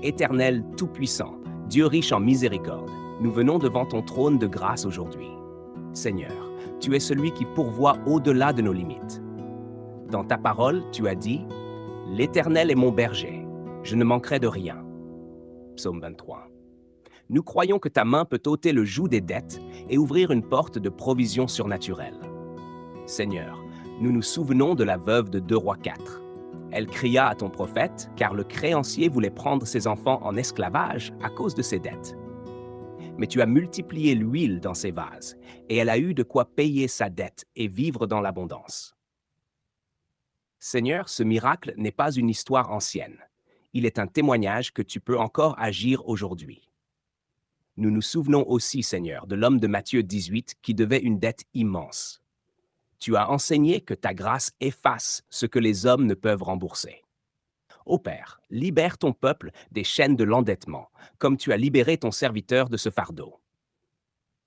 Éternel Tout-Puissant, Dieu riche en miséricorde, nous venons devant ton trône de grâce aujourd'hui. Seigneur, tu es celui qui pourvoit au-delà de nos limites. Dans ta parole, tu as dit, « L'Éternel est mon berger, je ne manquerai de rien. » Psaume 23. Nous croyons que ta main peut ôter le joug des dettes et ouvrir une porte de provision surnaturelle. Seigneur, nous nous souvenons de la veuve de 2 Rois 4. Elle cria à ton prophète, car le créancier voulait prendre ses enfants en esclavage à cause de ses dettes. Mais tu as multiplié l'huile dans ses vases, et elle a eu de quoi payer sa dette et vivre dans l'abondance. Seigneur, ce miracle n'est pas une histoire ancienne. Il est un témoignage que tu peux encore agir aujourd'hui. Nous nous souvenons aussi, Seigneur, de l'homme de Matthieu 18 qui devait une dette immense. Tu as enseigné que ta grâce efface ce que les hommes ne peuvent rembourser. Ô Père, libère ton peuple des chaînes de l'endettement, comme tu as libéré ton serviteur de ce fardeau.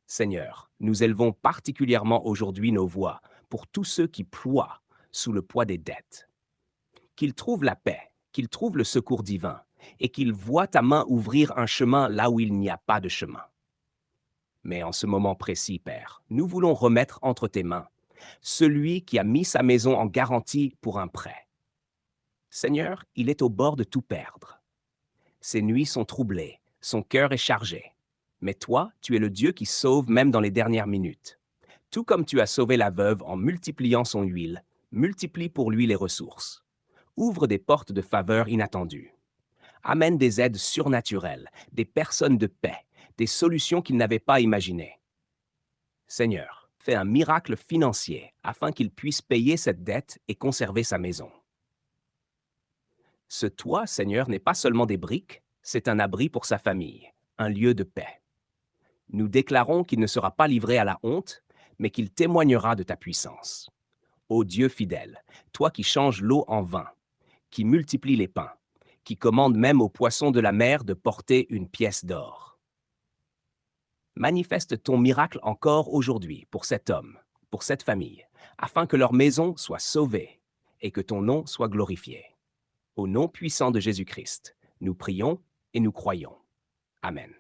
Seigneur, nous élevons particulièrement aujourd'hui nos voix pour tous ceux qui ploient sous le poids des dettes. Qu'ils trouvent la paix, qu'ils trouvent le secours divin, et qu'ils voient ta main ouvrir un chemin là où il n'y a pas de chemin. Mais en ce moment précis, Père, nous voulons remettre entre tes mains celui qui a mis sa maison en garantie pour un prêt. Seigneur, il est au bord de tout perdre. Ses nuits sont troublées, son cœur est chargé. Mais toi, tu es le Dieu qui sauve même dans les dernières minutes. Tout comme tu as sauvé la veuve en multipliant son huile, multiplie pour lui les ressources. Ouvre des portes de faveur inattendues. Amène des aides surnaturelles, des personnes de paix, des solutions qu'il n'avait pas imaginées. Seigneur, fais un miracle financier afin qu'il puisse payer cette dette et conserver sa maison. Ce toit, Seigneur, n'est pas seulement des briques, c'est un abri pour sa famille, un lieu de paix. Nous déclarons qu'il ne sera pas livré à la honte, mais qu'il témoignera de ta puissance. Ô Dieu fidèle, toi qui changes l'eau en vin, qui multiplies les pains, qui commande même aux poissons de la mer de porter une pièce d'or. Manifeste ton miracle encore aujourd'hui pour cet homme, pour cette famille, afin que leur maison soit sauvée et que ton nom soit glorifié. Au nom puissant de Jésus-Christ, nous prions et nous croyons. Amen.